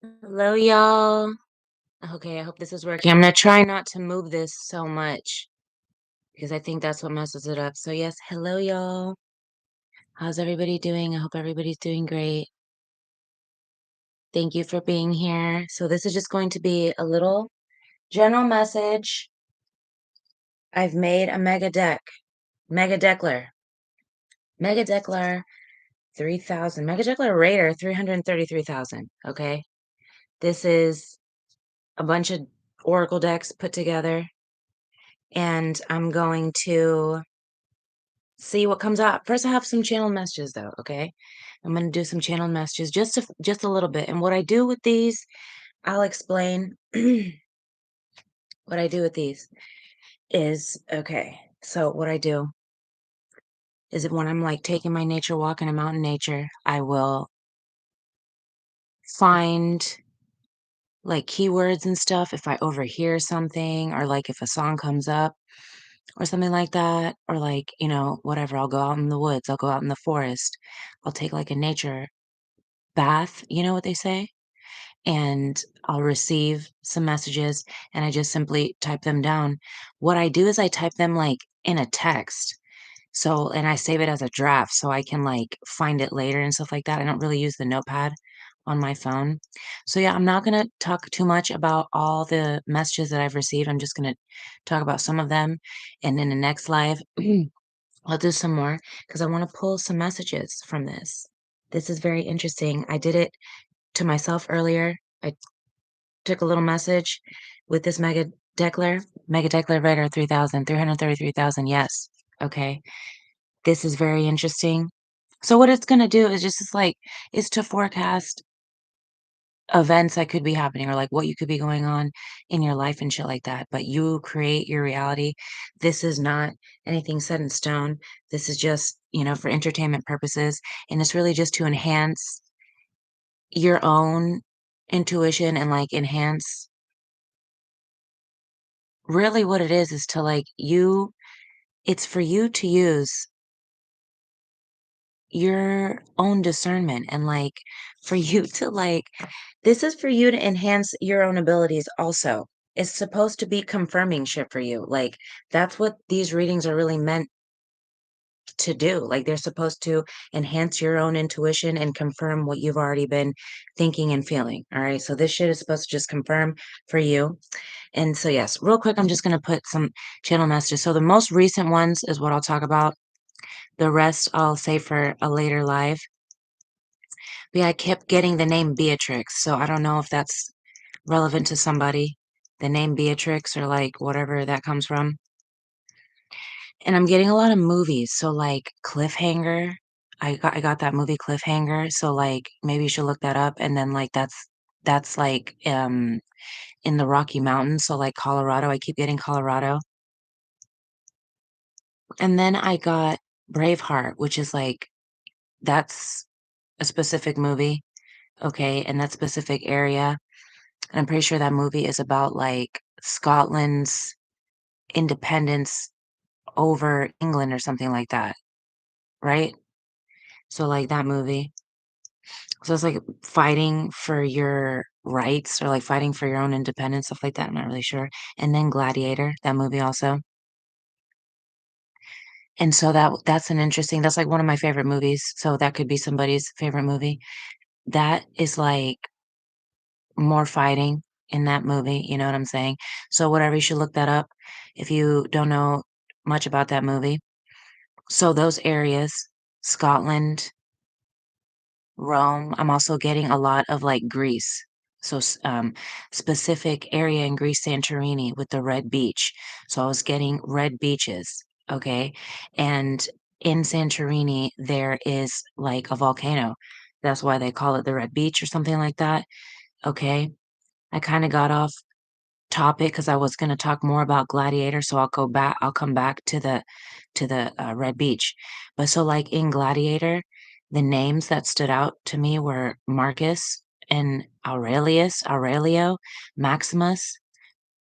Hello, y'all. Okay, I hope this is working. I'm gonna try not to move this so much because I think that's what messes it up. So, yes, hello, y'all. How's everybody doing? I hope everybody's doing great. Thank you for being here. So, this is just going to be a little general message. I've made a mega deckler, mega deckler 3000, mega deckler radar 333,000. Okay, this is a bunch of oracle decks put together, and I'm going to see what comes up. First, I have some channel messages though, okay? I'm gonna do some channel messages just a little bit. And what I do with these, I'll explain what I do with these is okay. So what I do is that when I'm like taking my nature walk and I'm out in nature, I will find like keywords and stuff if I overhear something or like if a song comes up or something like that, or like, whatever. I'll go out in the woods, I'll go out in the forest, I'll take like a nature bath, you know what they say? And I'll receive some messages and I just simply type them down. What I do is I type them like in a text. So, and I save it as a draft so I can like find it later and stuff like that. I don't really use the notepad on my phone. So, yeah, I'm not going to talk too much about all the messages that I've received. I'm just going to talk about some of them. And in the next live, I'll do some more because I want to pull some messages from this. This is very interesting. I did it to myself earlier. I took a little message with this mega deckler radar 3,000, 333,000. Yes. Okay. This is very interesting. So what it's going to do is just is to forecast events that could be happening or like what you could be going on in your life and shit like that. But you create your reality. This is not anything set in stone. This is just, for entertainment purposes. And it's really just to enhance your own intuition and like enhance really what it is to like it's for you to use your own discernment and like for you to like this is for you to enhance your own abilities also. It's supposed to be confirming shit for you. Like that's what these readings are really meant to do. Like they're supposed to enhance your own intuition and confirm what you've already been thinking and feeling. All right. So this shit is supposed to just confirm for you. And so, yes, real quick, I'm just going to put some channel messages. So, the most recent ones is what I'll talk about. The rest I'll save for a later live. But yeah, I kept getting the name Beatrix. So, I don't know if that's relevant to somebody. The name Beatrix or like whatever that comes from. And I'm getting a lot of movies. So, like Cliffhanger. I got that movie Cliffhanger. So, like, maybe you should look that up. And then, like, that's like in the Rocky Mountains. So, like, Colorado. I keep getting Colorado. And then I got Braveheart, which is like that's a specific movie, okay, in that specific area. And I'm pretty sure that movie is about like Scotland's independence over England or something like that, right? So like that movie. So it's like fighting for your rights or like fighting for your own independence, stuff like that. I'm not really sure. And then Gladiator, that movie also. And so that's an interesting that's like one of my favorite movies. So that could be somebody's favorite movie. That is, like, more fighting in that movie, you know what I'm saying? So whatever, you should look that up if you don't know much about that movie. So those areas, Scotland, Rome, I'm also getting a lot of, like, Greece. So specific area in Greece, Santorini with the red beach. So I was getting red beaches, okay? And in Santorini, there is, like, a volcano. That's why they call it the red beach or something like that. Okay. I kinda got off topic because I was gonna talk more about Gladiator, so I'll come back to the, Red Beach. But so, like, in Gladiator, the names that stood out to me were Marcus and Aurelio, Maximus,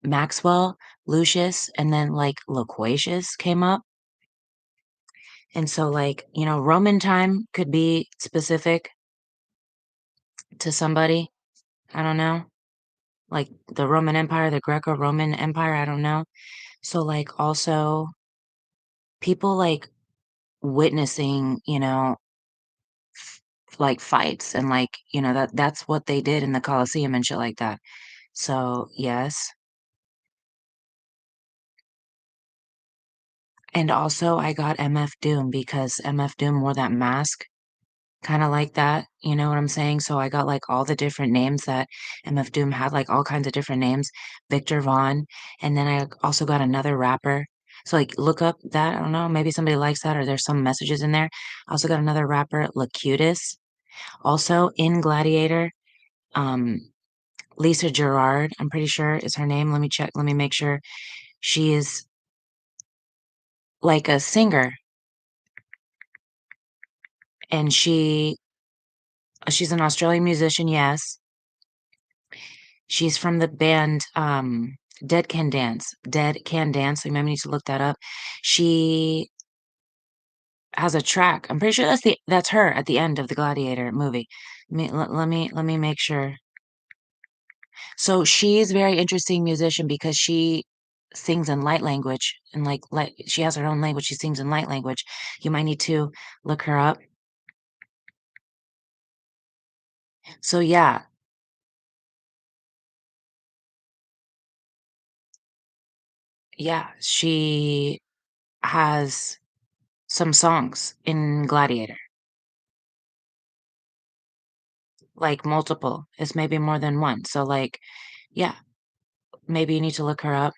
Maxwell, Lucius, and then, like, Loquacious came up. And so, like, Roman time could be specific to somebody. I don't know, like the Roman Empire, the Greco-Roman Empire, I don't know. So, like, also people, like, witnessing, like, fights and, like, that's what they did in the Colosseum and shit like that. So, yes. And also I got MF Doom because MF Doom wore that mask, kinda like that, you know what I'm saying? So I got, like, all the different names that MF Doom had, like, all kinds of different names, Victor Vaughn, and then I also got another rapper. So, like, look up that, I don't know, maybe somebody likes that or there's some messages in there. I also got another rapper, Lacutus. Also in Gladiator, um, Lisa Gerrard, I'm pretty sure is her name, let me check, let me make sure. She is, like, a singer, and she's an Australian musician, yes. She's from the band, Dead Can Dance, so you might need to look that up. She has a track. I'm pretty sure that's her at the end of the Gladiator movie. Let me make sure. So she's a very interesting musician because she sings in light language and like she has her own language. She sings in light language. You might need to look her up. So yeah, yeah, she has some songs in Gladiator, like multiple. It's maybe more than one. So like, yeah, maybe you need to look her up.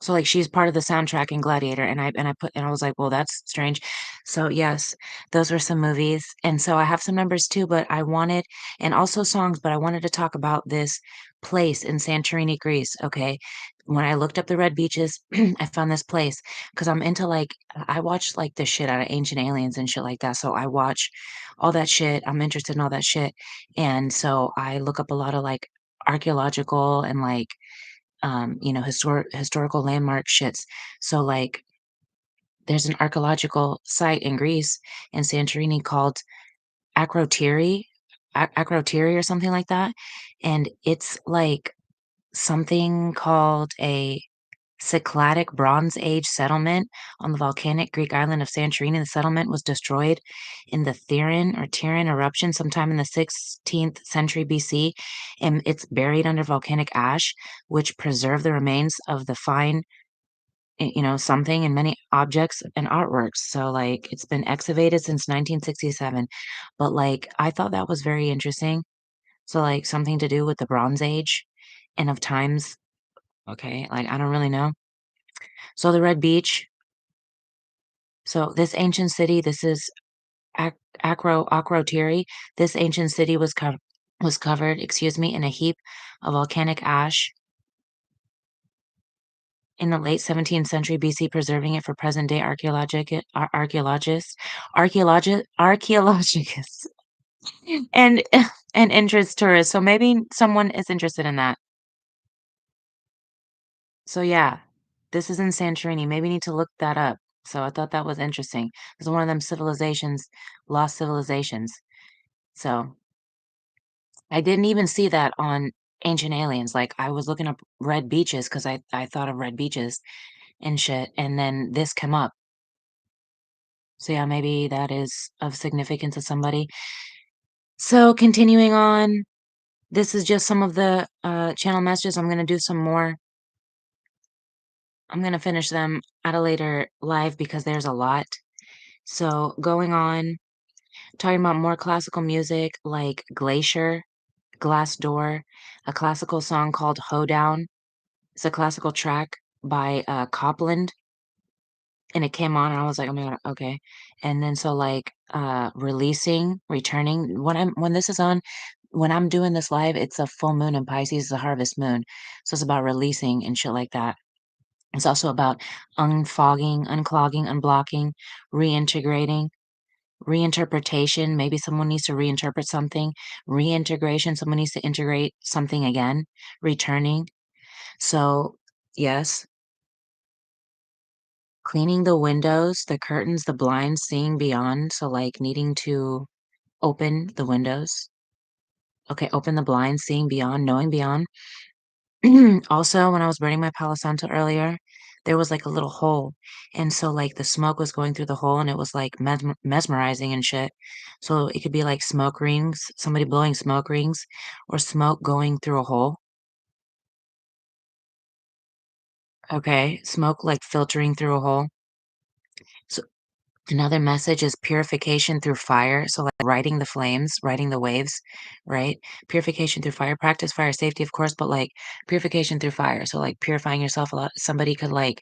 So, like, she's part of the soundtrack in Gladiator, and I was like, "Well, that's strange." So, yes, those were some movies, and so I have some numbers too, but I wanted and also songs, but I wanted to talk about this place in Santorini, Greece, okay? When I looked up the red beaches, I found this place because 'cause I'm into, like I watch, like, the shit out of Ancient Aliens and shit like that, so I watch all that shit, I'm interested in all that shit, and so I look up a lot of, like, archaeological and, like, historical landmark shits. So, like, there's an archaeological site in Greece in Santorini called Akrotiri, Akrotiri or something like that, and it's like something called a Cycladic Bronze Age settlement on the volcanic Greek island of Santorini. The settlement was destroyed in the Tiran eruption sometime in the 16th century BC, and it's buried under volcanic ash, which preserve the remains of the fine, something and many objects and artworks. So, like, it's been excavated since 1967. But, like, I thought that was very interesting. So, like, something to do with the Bronze Age and of times. Okay, like, I don't really know. So the Red Beach. So this ancient city, this is Akrotiri. This ancient city was covered, excuse me, in a heap of volcanic ash in the late 17th century BC, preserving it for present day archaeologists and and interest tourists. So maybe someone is interested in that. So yeah, this is in Santorini. Maybe need to look that up. So I thought that was interesting. It's one of them civilizations, lost civilizations. So I didn't even see that on Ancient Aliens. Like I was looking up red beaches because I thought of red beaches and shit, and then this came up. So yeah, maybe that is of significance to somebody. So continuing on, this is just some of the channel messages. I'm gonna do some more. I'm gonna finish them at a later live because there's a lot. So going on, talking about more classical music like Glacier, Glass Door, a classical song called Hoedown. It's a classical track by, Copland, and it came on, and I was like, "Oh my god, okay." And then so, like, releasing, returning, when this is on when I'm doing this live, it's a full moon in Pisces, it's a harvest moon, so it's about releasing and shit like that. It's also about unfogging, unclogging, unblocking, reintegrating, reinterpretation, maybe someone needs to reinterpret something, reintegration, someone needs to integrate something again, returning. So, yes, cleaning the windows, the curtains, the blinds, seeing beyond, so, like, needing to open the windows. Okay, open the blinds, seeing beyond, knowing beyond. Also, when I was burning my Palo Santo earlier, there was like a little hole. And so like the smoke was going through the hole and it was like mesmerizing and shit. So it could be like smoke rings, somebody blowing smoke rings, or smoke going through a hole. Okay. Smoke like filtering through a hole. So another message is purification through fire. So like riding the flames, riding the waves, right? Purification through fire. Practice fire safety, of course, but like purification through fire. So like purifying yourself a lot. Somebody could like,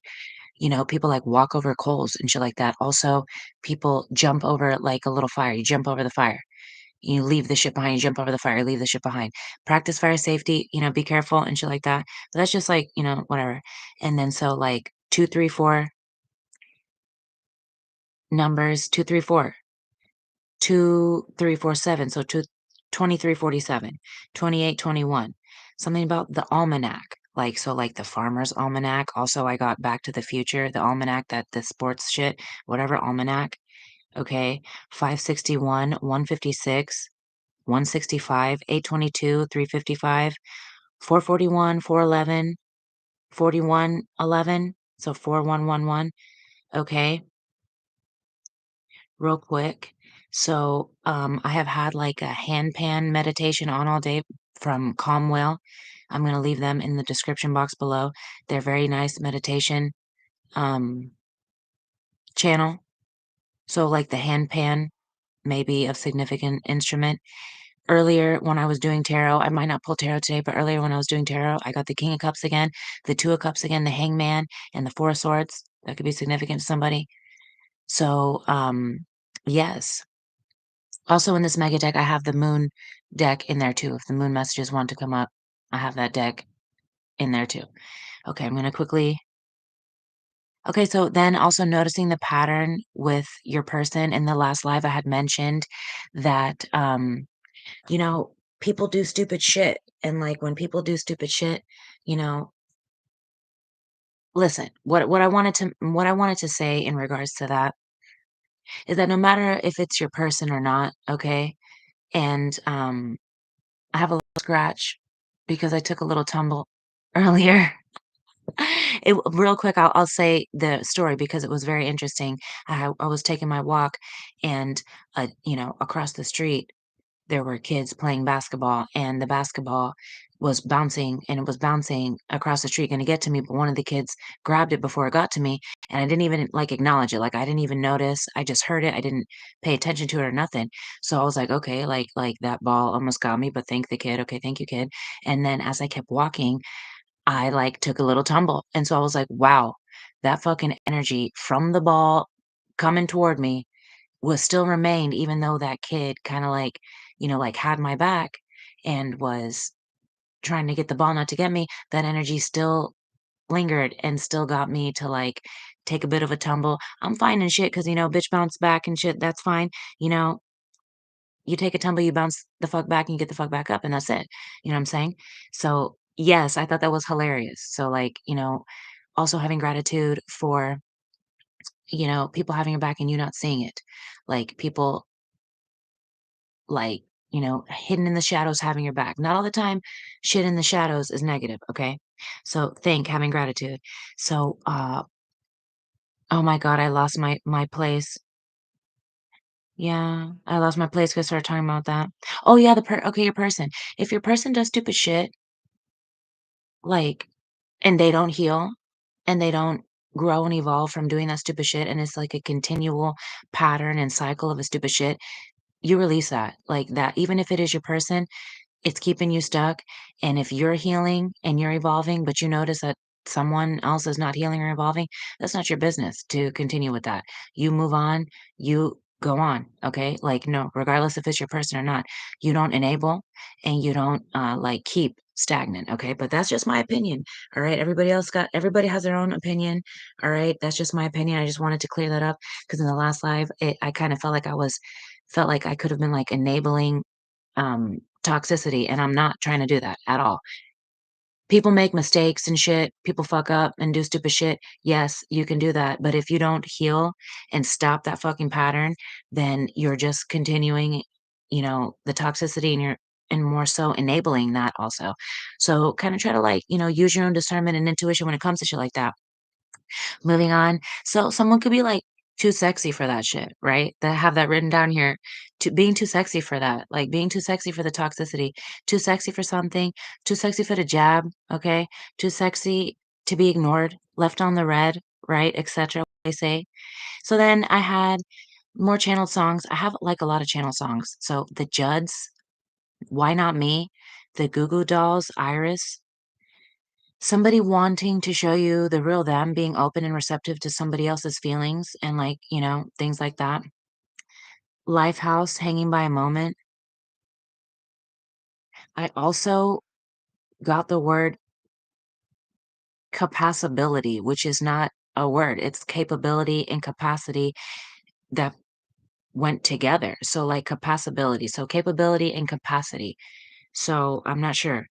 people like walk over coals and shit like that. Also, people jump over like a little fire. You jump over the fire. You leave the shit behind. You jump over the fire. Leave the shit behind. Practice fire safety. Be careful and shit like that. But that's just like whatever. And then so like 2, 3, 4 numbers 2, 3, 4. 2, 3, 4, 7. So 23, 47, 28, 21. Something about the almanac. Like, so like the farmer's almanac. Also, I got Back to the Future, the almanac, that the sports shit, whatever almanac. Okay. 561, 156, 165, 822, 355, 441, 411, 4111. So 4111. Okay. Real quick. So, I have had like a handpan meditation on all day from Calmwell. I'm gonna leave them in the description box below. They're very nice meditation um channel. So like the handpan may be of significant instrument. Earlier when I was doing tarot, I might not pull tarot today, but earlier when I was doing tarot, I got the King of Cups again, the Two of Cups again, the Hangman, and the Four of Swords. That could be significant to somebody. So, yes. Also in this mega deck, I have the moon deck in there too. If the moon messages want to come up, I have that deck in there too. Okay, I'm gonna quickly. Okay, so then also noticing the pattern with your person in the last live, I had mentioned that you know, people do stupid shit. And like when people do stupid shit, you know, listen, what I wanted to say in regards to that is that no matter if it's your person or not, okay? And I have a little scratch because I took a little tumble earlier. Real quick, I'll say the story because it was very interesting. I was taking my walk, and across the street there were kids playing basketball, and the basketball was bouncing, and it was bouncing across the street, going to get to me. But one of the kids grabbed it before it got to me, and I didn't even like acknowledge it. Like I didn't even notice. I just heard it. I didn't pay attention to it or nothing. So I was like, okay, like that ball almost got me, but thank the kid. Okay, thank you, kid. And then as I kept walking, I like took a little tumble, and so I was like, wow, that fucking energy from the ball coming toward me was still remained even though that kid kinda like, like, had my back and was trying to get the ball not to get me, that energy still lingered and still got me to, like, take a bit of a tumble. I'm fine and shit because bitch bounce back and shit, that's fine. You know, you take a tumble, you bounce the fuck back, and you get the fuck back up, and that's it. You know what I'm saying? So, yes, I thought that was hilarious. So, like, also having gratitude for, people having your back and you not seeing it. Like, people like, hidden in the shadows having your back. Not all the time shit in the shadows is negative, okay? So having gratitude. So oh my God, I lost my place. Yeah, I lost my place because I started talking about that. Oh yeah, okay, your person. If your person does stupid shit, like, and they don't heal and they don't grow and evolve from doing that stupid shit, and it's like a continual pattern and cycle of a stupid shit, you release that. Like that, even if it is your person, it's keeping you stuck, and if you're healing and you're evolving, but you notice that someone else is not healing or evolving, that's not your business to continue with that. You move on, you go on, okay? Like, no, regardless if it's your person or not, you don't enable and you don't, like, keep stagnant, okay? But that's just my opinion, all right? Everybody has their own opinion, all right? That's just my opinion. I just wanted to clear that up because in the last live, I kind of felt like I could have been, like, enabling toxicity, and I'm not trying to do that at all. People make mistakes and shit, people fuck up and do stupid shit. Yes, you can do that, but if you don't heal and stop that fucking pattern, then you're just continuing, the toxicity and more so enabling that also. So kind of try to like, use your own discernment and intuition when it comes to shit like that. Moving on. So someone could be like too sexy for that shit, right? That have that written down here. To being too sexy for that, like being too sexy for the toxicity, too sexy for something, too sexy for the jab, okay? Too sexy to be ignored, left on the red, right? Etc. They say. So then I had more channeled songs. I have like a lot of channel songs. So the Judds, Why Not Me, the Goo Goo Dolls, Iris, somebody wanting to show you the real them, being open and receptive to somebody else's feelings and like, things like that. Lifehouse, Hanging by a Moment. I also got the word capacability, which is not a word. It's capability and capacity that went together. So like capacability. So capability and capacity. So I'm not sure.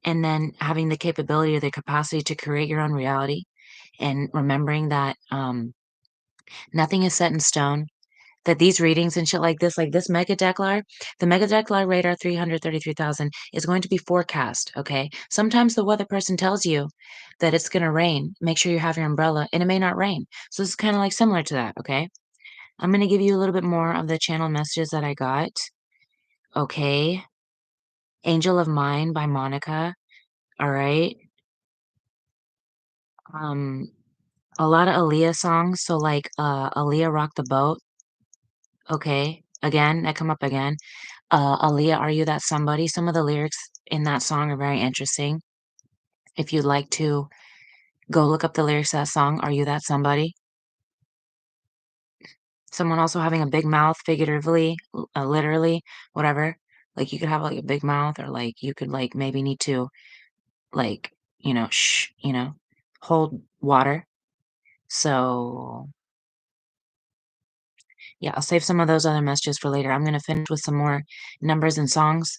And then having the capability or the capacity to create your own reality and remembering that nothing is set in stone. That these readings and shit like this Mega Declar, the Mega Declar Radar 333,000 is going to be forecast, okay? Sometimes the weather person tells you that it's gonna rain. Make sure you have your umbrella, and it may not rain. So this is kinda like similar to that, okay? I'm gonna give you a little bit more of the channel messages that I got. Okay. Angel of Mine by Monica. All right. Um, a lot of Aaliyah songs. So like Aaliyah Rock the Boat. Okay. Again, that come up again. Aaliyah, Are You That Somebody? Some of the lyrics in that song are very interesting. If you'd like to go look up the lyrics to that song, Are You That Somebody? Someone also having a big mouth, figuratively, literally, whatever. Like you could have like a big mouth, or like you could like maybe need to like, hold water. So yeah, I'll save some of those other messages for later. I'm gonna finish with some more numbers and songs.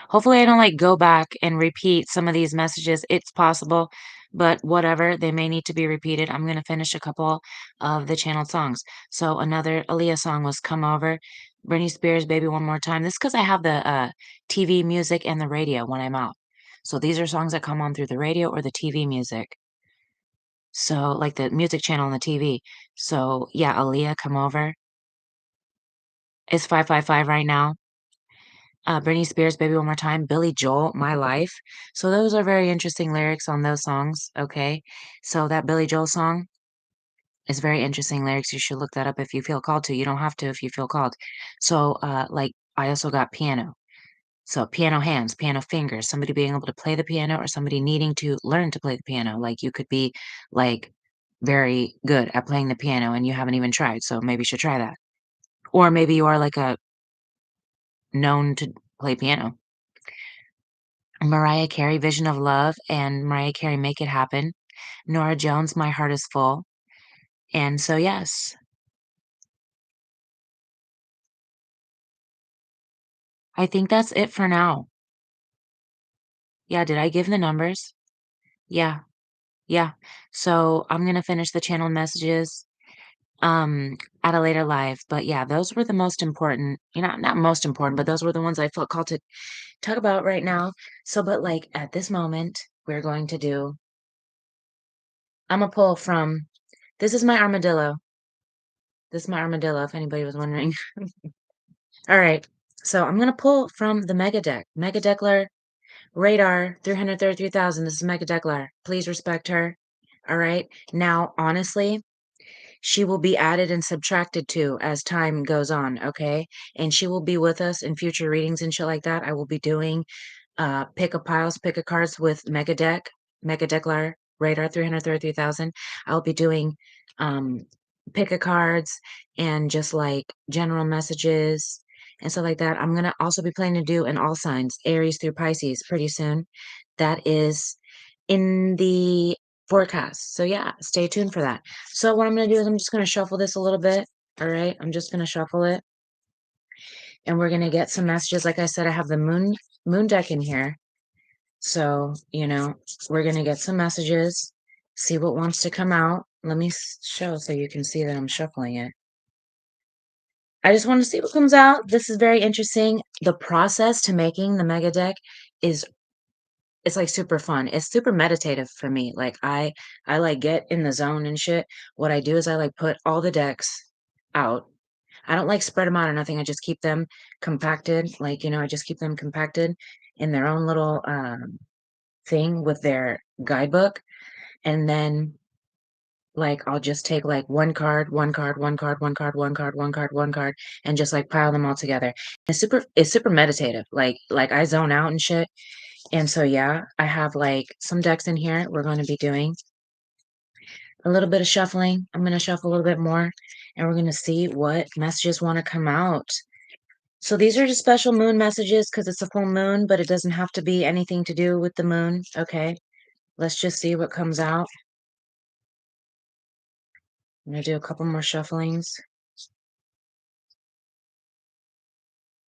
Hopefully, I don't, like, go back and repeat some of these messages. It's possible, but whatever, they may need to be repeated. I'm gonna finish a couple of the channeled songs. So another Aaliyah song was "Come Over," Britney Spears, "Baby One More Time." This because I have the, TV music and the radio when I'm out. So these are songs that come on through the radio or the TV music. So, like, the music channel on the TV. So, yeah, Aaliyah, "Come Over." It's 555 right now. Britney Spears, "Baby One More Time," Billy Joel, "My Life." So those are very interesting lyrics on those songs, okay? So that Billy Joel song is very interesting lyrics. You should look that up if you feel called to. You don't have to if you feel called. So, like, I also got piano. So piano hands, piano fingers, somebody being able to play the piano or somebody needing to learn to play the piano. Like, you could be, like, very good at playing the piano and you haven't even tried, so maybe you should try that. Or maybe you are, like, a known to play piano. Mariah Carey, "Vision of Love," and Mariah Carey, "Make It Happen." Norah Jones, "My Heart Is Full." And so, yes, I think that's it for now. Yeah, did I give the numbers? Yeah, yeah. So, I'm gonna finish the channel messages, at a later live, but yeah, those were the most important, not most important, but those were the ones I felt called to talk about right now. So, but, like, at this moment, we're going to do Imma pull from this is my armadillo. This is my armadillo, if anybody was wondering. Alright, so I'm gonna pull from the Mega Deck. Mega Deckler Radar 333,000. This is Mega Deckler. Please respect her. Alright? Now, honestly, she will be added and subtracted to as time goes on, okay? And she will be with us in future readings and shit like that. I will be doing pick a piles, pick a cards with Mega Deck, Mega Deckler, Radar 333,000. I'll be doing um, pick a cards and just like general messages and stuff like that. I'm gonna also be planning to do an all signs, Aries through Pisces, pretty soon. That is in the forecast. So yeah, stay tuned for that. So what I'm gonna do is I'm just gonna shuffle this a little bit. All right, I'm just gonna shuffle it, and we're gonna get some messages. Like I said, I have the moon deck in here. So, we're gonna get some messages, see what wants to come out. Let me show so you can see that I'm shuffling it. I just want to see what comes out. This is very interesting. The process to making the mega deck is it's like super fun. It's super meditative for me. Like I like get in the zone and shit. What I do is I like put all the decks out. I don't like spread them out or nothing. I just keep them compacted. Like, I just keep them compacted in their own little thing with their guidebook. And then like I'll just take like one card, one card, one card, one card, one card, one card, one card, and just like pile them all together. It's super meditative. Like I zone out and shit. And so yeah, I have like some decks in here. We're going to be doing a little bit of shuffling. I'm going to shuffle a little bit more and we're going to see what messages want to come out. So these are just special moon messages because it's a full moon, but it doesn't have to be anything to do with the moon. Okay. Let's just see what comes out. I'm going to do a couple more shufflings.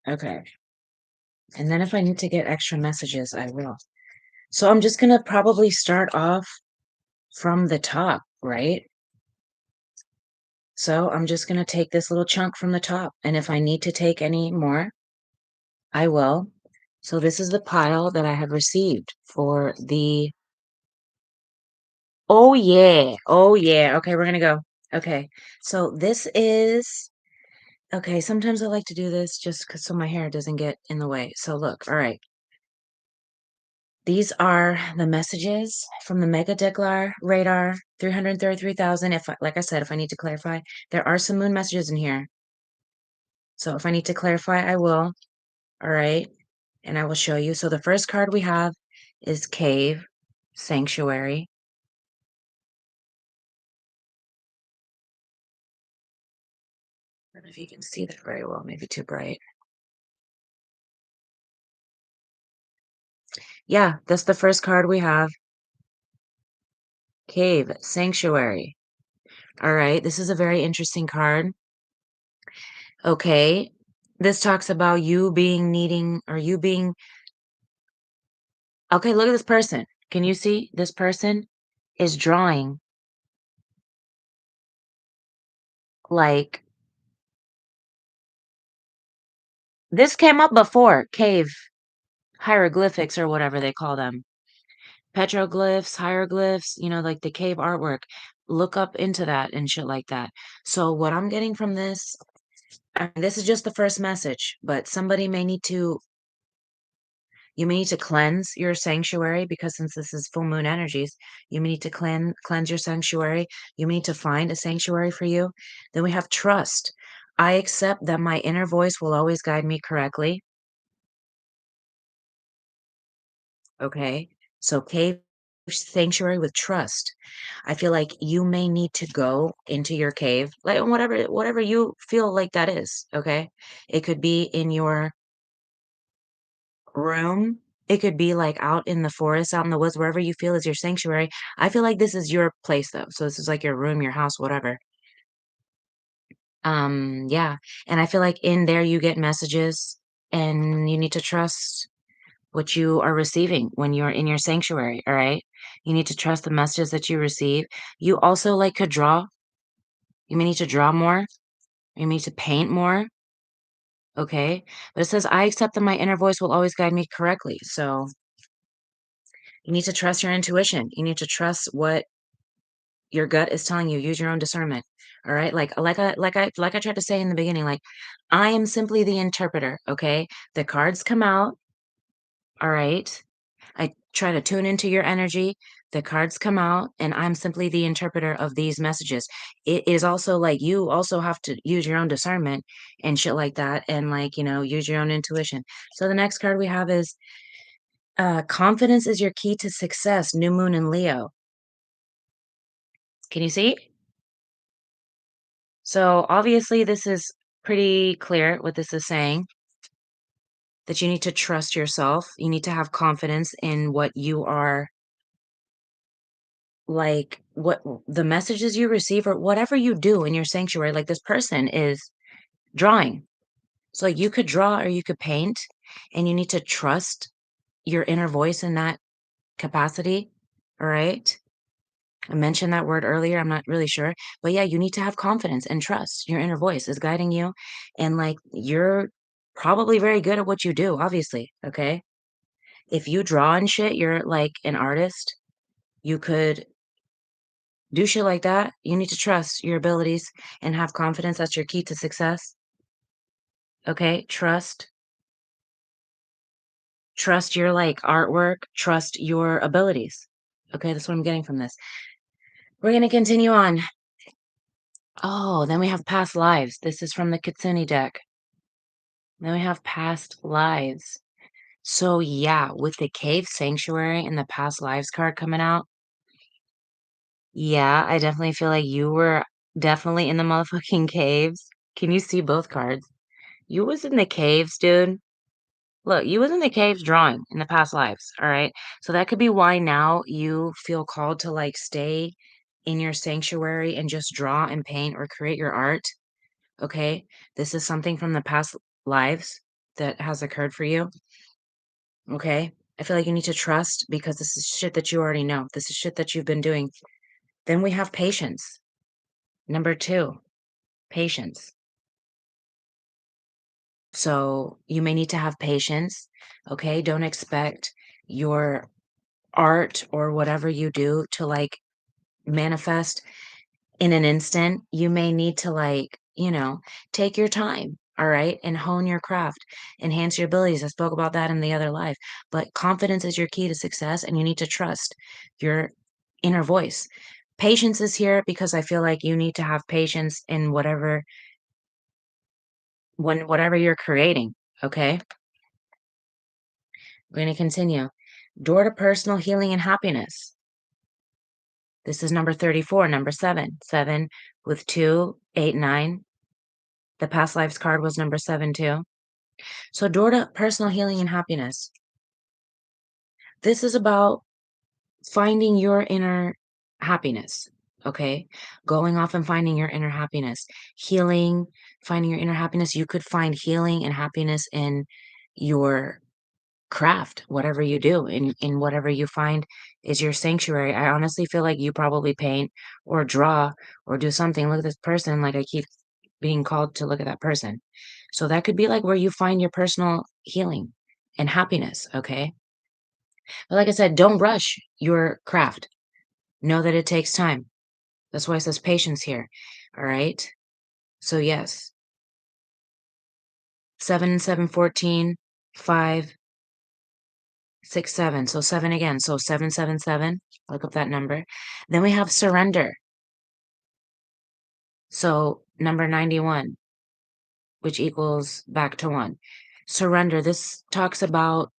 Okay. And then if I need to get extra messages, I will. So I'm just going to probably start off from the top, right? So I'm just going to take this little chunk from the top. And if I need to take any more, I will. So this is the pile that I have received for the, oh yeah. Oh yeah. Okay, we're going to go. Okay. So this is, okay, sometimes I like to do this just because so my hair doesn't get in the way. So look, all right. These are the messages from the MEGA DECKLER RADAR 333,000. If like I said, if I need to clarify, there are some moon messages in here. So if I need to clarify, I will. All right. And I will show you. So the first card we have is Cave, Sanctuary. I don't know if you can see that very well, maybe too bright. Yeah, that's the first card we have. Cave, Sanctuary. All right, this is a very interesting card. Okay, this talks about you being needing or you being. Okay, look at this person. Can you see? This person is drawing like this came up before, cave hieroglyphics or whatever they call them. Petroglyphs, hieroglyphs, like the cave artwork. Look up into that and shit like that. So what I'm getting from this, I mean, this is just the first message, but somebody may need to you may need to cleanse your sanctuary because since this is full moon energies, you may need to cleanse your sanctuary. You may need to find a sanctuary for you. Then we have trust. I accept that my inner voice will always guide me correctly. Okay. So cave sanctuary with trust. I feel like you may need to go into your cave, like whatever you feel like that is. Okay. It could be in your room. It could be like out in the forest, out in the woods, wherever you feel is your sanctuary. I feel like this is your place though. So this is like your room, your house, whatever. Yeah. And I feel like in there you get messages and you need to trust what you are receiving when you're in your sanctuary, all right? You need to trust the messages that you receive. You also like could draw. You may need to draw more. You may need to paint more, okay? But it says, I accept that my inner voice will always guide me correctly. So you need to trust your intuition. You need to trust what your gut is telling you. Use your own discernment. All right. Like I tried to say in the beginning, like I am simply the interpreter. Okay. The cards come out. All right. I try to tune into your energy. The cards come out, and I'm simply the interpreter of these messages. It is also like you also have to use your own discernment and shit like that, and like, use your own intuition. So the next card we have is confidence is your key to success, new moon in Leo. Can you see? So obviously, this is pretty clear what this is saying that you need to trust yourself. You need to have confidence in what you are like what the messages you receive or whatever you do in your sanctuary, like this person is drawing. So like you could draw or you could paint and you need to trust your inner voice in that capacity. All right. I mentioned that word earlier, I'm not really sure, but yeah, you need to have confidence and trust. Your inner voice is guiding you, and, like, you're probably very good at what you do, obviously, okay? If you draw and shit, you're, like, an artist, you could do shit like that. You need to trust your abilities and have confidence. That's your key to success, okay? Trust your, like, artwork, trust your abilities, okay? That's what I'm getting from this. We're gonna continue on. Oh, then we have past lives. This is from the Kitsune deck. Then we have past lives. So, yeah, with the cave sanctuary and the past lives card coming out, yeah, I definitely feel like you were definitely in the motherfucking caves. Can you see both cards? You was in the caves, dude. Look, you was in the caves drawing in the past lives, all right? So that could be why now you feel called to like stay in your sanctuary and just draw and paint or create your art, okay? This is something from the past lives that has occurred for you, okay? I feel like you need to trust because this is shit that you already know. This is shit that you've been doing. Then we have patience. Number 2, patience. So you may need to have patience, okay? Don't expect your art or whatever you do to like manifest in an instant. You may need to like, take your time, all right, and hone your craft, enhance your abilities. I spoke about that in the other life. But confidence is your key to success, and you need to trust your inner voice. Patience is here because I feel like you need to have patience in whatever you're creating. Okay. We're going to continue. Door to personal healing and happiness. This is number 34, number 7. 7 with 2, 8, 9. The past lives card was number 7 too. So door to personal healing and happiness. This is about finding your inner happiness, okay? Going off and finding your inner happiness. Healing, finding your inner happiness. You could find healing and happiness in your craft, whatever you do, in whatever you find is your sanctuary. I honestly feel like you probably paint or draw or do something. Look at this person, like I keep being called to look at that person. So that could be like where you find your personal healing and happiness, okay? But like I said, don't rush your craft. Know that it takes time. That's why it says patience here. All right. So yes, 7, 7, 14, 5, 6, 7. So 7 again. So 777. Look up that number. Then we have surrender. So number 91, which equals back to 1. Surrender. This talks about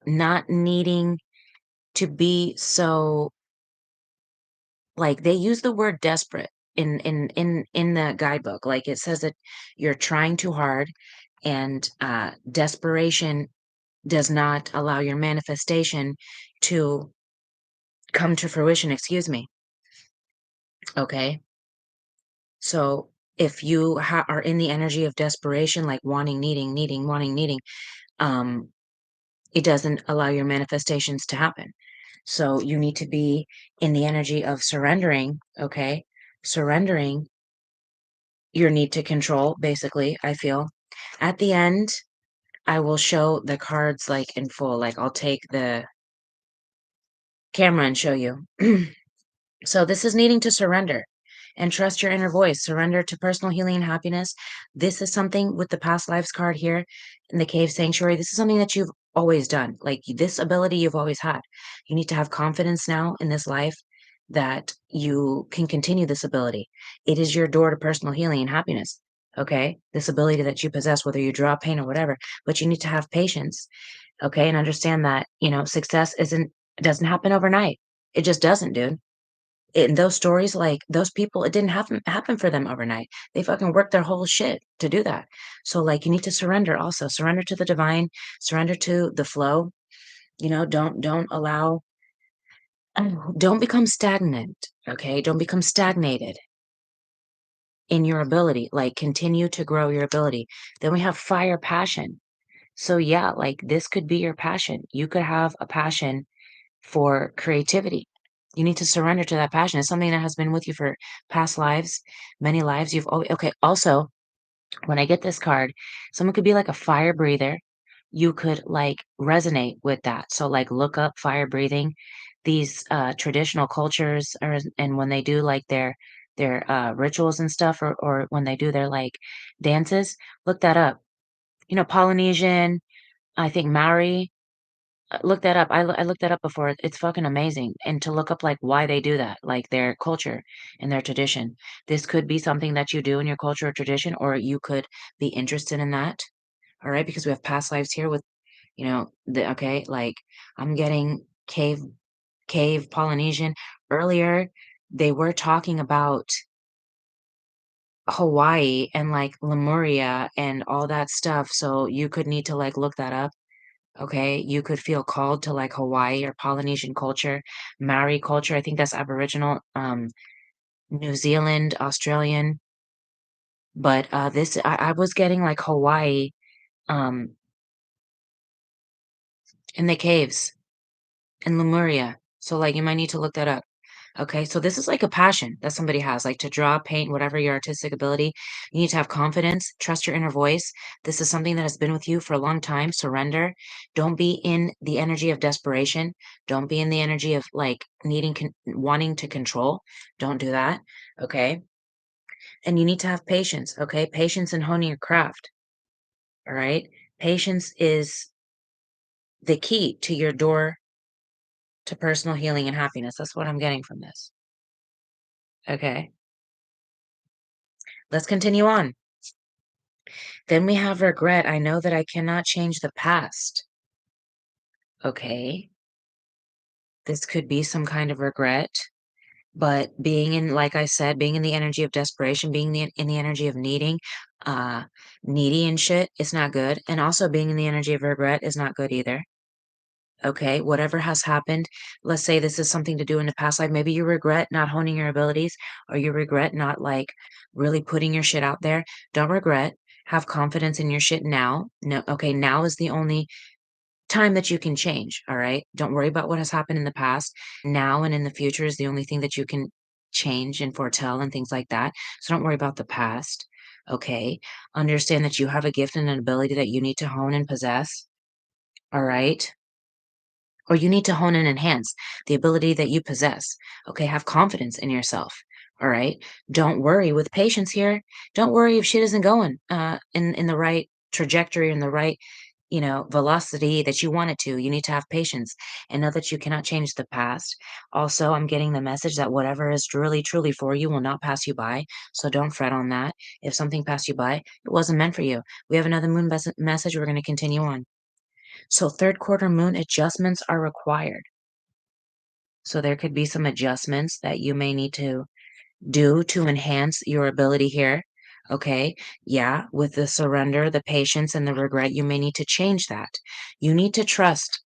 not needing to be so like they use the word desperate in the guidebook. Like it says that you're trying too hard and desperation does not allow your manifestation to come to fruition, excuse me. Okay. So if you are in the energy of desperation, like wanting, needing, wanting, needing, um, it doesn't allow your manifestations to happen. So you need to be in the energy of surrendering, okay? Surrendering your need to control, basically, I feel. At the end, I will show the cards like in full. Like I'll take the camera and show you. So this is needing to surrender and trust your inner voice. Surrender to personal healing and happiness. This is something with the past lives card here in the cave sanctuary. This is something that you've always done. Like this ability you've always had. You need to have confidence now in this life that you can continue this ability. It is your door to personal healing and happiness. Okay. This ability that you possess, whether you draw, paint, or whatever, but you need to have patience. Okay. And understand that, success doesn't happen overnight. It just doesn't, dude. In those stories, like, those people, it didn't happen for them overnight. They fucking worked their whole shit to do that. So, like, you need to surrender also. Surrender to the divine, surrender to the flow. Don't allow don't become stagnant, okay? Don't become stagnated in your ability. Like, continue to grow your ability. Then we have fire passion. So, yeah, like, this could be your passion. You could have a passion for creativity. You need to surrender to that passion. It's something that has been with you for past lives, many lives. You've always okay, also, when I get this card, someone could be like a fire breather. You could like resonate with that. So like look up fire breathing. These traditional cultures are, and when they do like their rituals and stuff, or when they do their like dances, look that up. You know, Polynesian, I think Maori, look that up. I looked that up before. It's fucking amazing. And to look up like why they do that, like their culture and their tradition. This could be something that you do in your culture or tradition, or you could be interested in that. All right, because we have past lives here with, okay, like I'm getting cave Polynesian. Earlier, they were talking about Hawaii and like Lemuria and all that stuff. So you could need to like look that up. Okay, you could feel called to like Hawaii or Polynesian culture, Maori culture. I think that's Aboriginal, New Zealand, Australian. But this, I was getting like Hawaii, um, in the caves in Lemuria. So like you might need to look that up. Okay, so this is like a passion that somebody has, like to draw, paint, whatever your artistic ability. You need to have confidence, trust your inner voice. This is something that has been with you for a long time. Surrender. Don't be in the energy of desperation. Don't be in the energy of like wanting to control. Don't do that. Okay. And you need to have patience. Okay. Patience in honing your craft. All right. Patience is the key to your door to personal healing and happiness. That's what I'm getting from this. Okay. Let's continue on. Then we have regret. I know that I cannot change the past. Okay. This could be some kind of regret, but being in, like I said, being in the energy of desperation, being in the energy of uh, needy and shit is not good. And also being in the energy of regret is not good either. Okay. Whatever has happened, let's say this is something to do in the past life. Maybe you regret not honing your abilities or you regret not like really putting your shit out there. Don't regret. Have confidence in your shit now. No, okay, now is the only time that you can change, all right? Don't worry about what has happened in the past. Now and in the future is the only thing that you can change and foretell and things like that. So don't worry about the past, okay? Understand that you have a gift and an ability that you need to hone and possess, all right? Or you need to hone and enhance the ability that you possess. Okay, have confidence in yourself. All right. Don't worry with patience here. Don't worry if shit isn't going in the right trajectory, in the right, velocity that you want it to. You need to have patience and know that you cannot change the past. Also, I'm getting the message that whatever is really truly for you will not pass you by. So don't fret on that. If something passed you by, it wasn't meant for you. We have another moon message. We're going to continue on. So third quarter moon adjustments are required. So there could be some adjustments that you may need to do to enhance your ability here. Okay. Yeah. With the surrender, the patience, and the regret, you may need to change that. You need to trust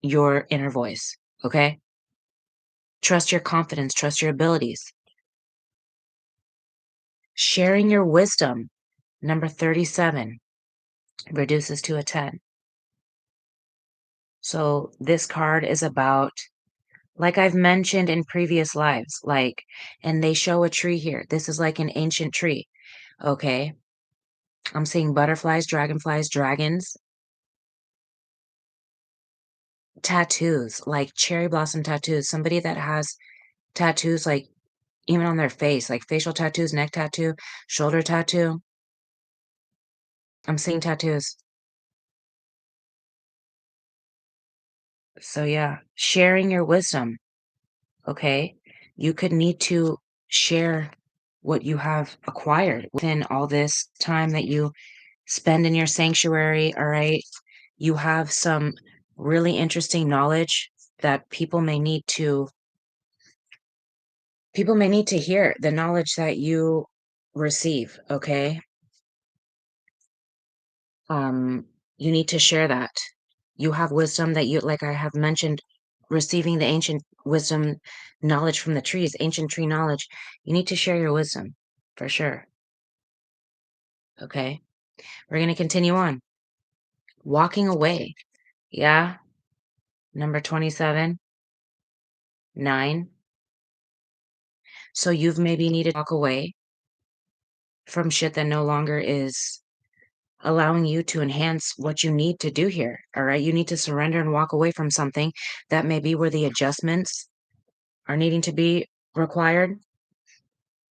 your inner voice. Okay. Trust your confidence, trust your abilities. Sharing your wisdom, number 37, reduces to a 10. So this card is about, like I've mentioned in previous lives, like, and they show a tree here. This is like an ancient tree. Okay. I'm seeing butterflies, dragonflies, dragons, tattoos, like cherry blossom tattoos. Somebody that has tattoos, like even on their face, like facial tattoos, neck tattoo, shoulder tattoo. I'm seeing tattoos. So, yeah, sharing your wisdom. Okay. You could need to share what you have acquired within all this time that you spend in your sanctuary. All right. You have some really interesting knowledge that people may need to hear the knowledge that you receive, okay? Um, you need to share that. You have wisdom that you, like I have mentioned, receiving the ancient wisdom knowledge from the trees, ancient tree knowledge. You need to share your wisdom for sure. Okay. We're going to continue on. Walking away. Yeah. Number 27, 9. So you've maybe needed to walk away from shit that no longer is allowing you to enhance what you need to do here. All right. You need to surrender and walk away from something that may be where the adjustments are needing to be required.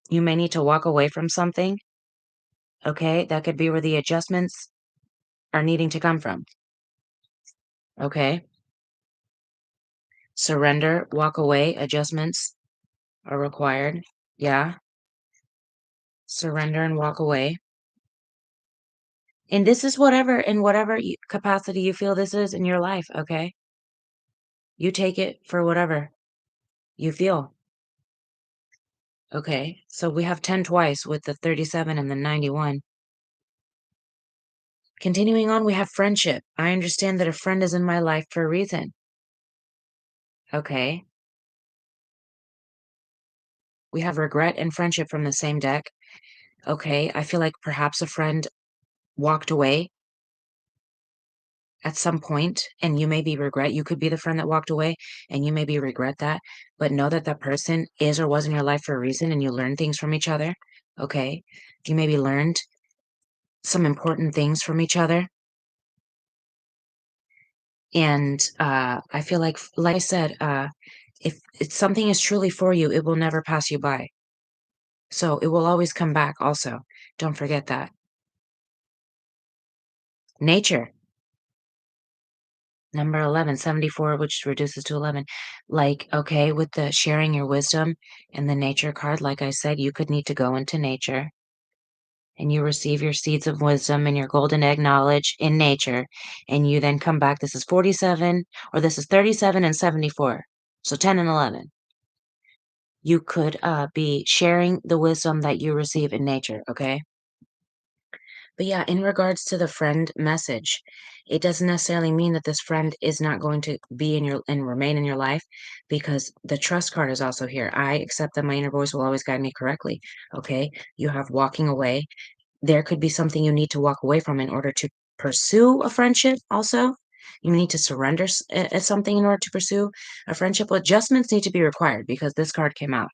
You may need to walk away from something. Okay. That could be where the adjustments are needing to come from. Okay. Surrender, walk away, adjustments are required. Yeah. Surrender and walk away. And this is whatever, in whatever capacity you feel this is in your life. Okay. You take it for whatever you feel. Okay, so we have 10 twice with the 37 and the 91. Continuing on, we have friendship. I understand that a friend is in my life for a reason. Okay. We have regret and friendship from the same deck. Okay, I feel like perhaps a friend walked away at some point and you maybe regret. You could be the friend that walked away and you maybe regret that, but know that that person is or was in your life for a reason and you learn things from each other. Okay. You maybe learned some important things from each other. And, I feel like I said, if something is truly for you, it will never pass you by. So it will always come back also. Don't forget that. Nature, number 11, 74, which reduces to 11. Like, okay, with the sharing your wisdom and the nature card, like I said, you could need to go into nature and you receive your seeds of wisdom and your golden egg knowledge in nature. And you then come back. This is 47, or this is 37 and 74. So 10 and 11. You could be sharing the wisdom that you receive in nature, okay? But yeah, in regards to the friend message, it doesn't necessarily mean that this friend is not going to be in your and remain in your life because the trust card is also here. I accept that my inner voice will always guide me correctly. Okay. You have walking away. There could be something you need to walk away from in order to pursue a friendship, also. You need to surrender something in order to pursue a friendship. Adjustments need to be required because this card came out.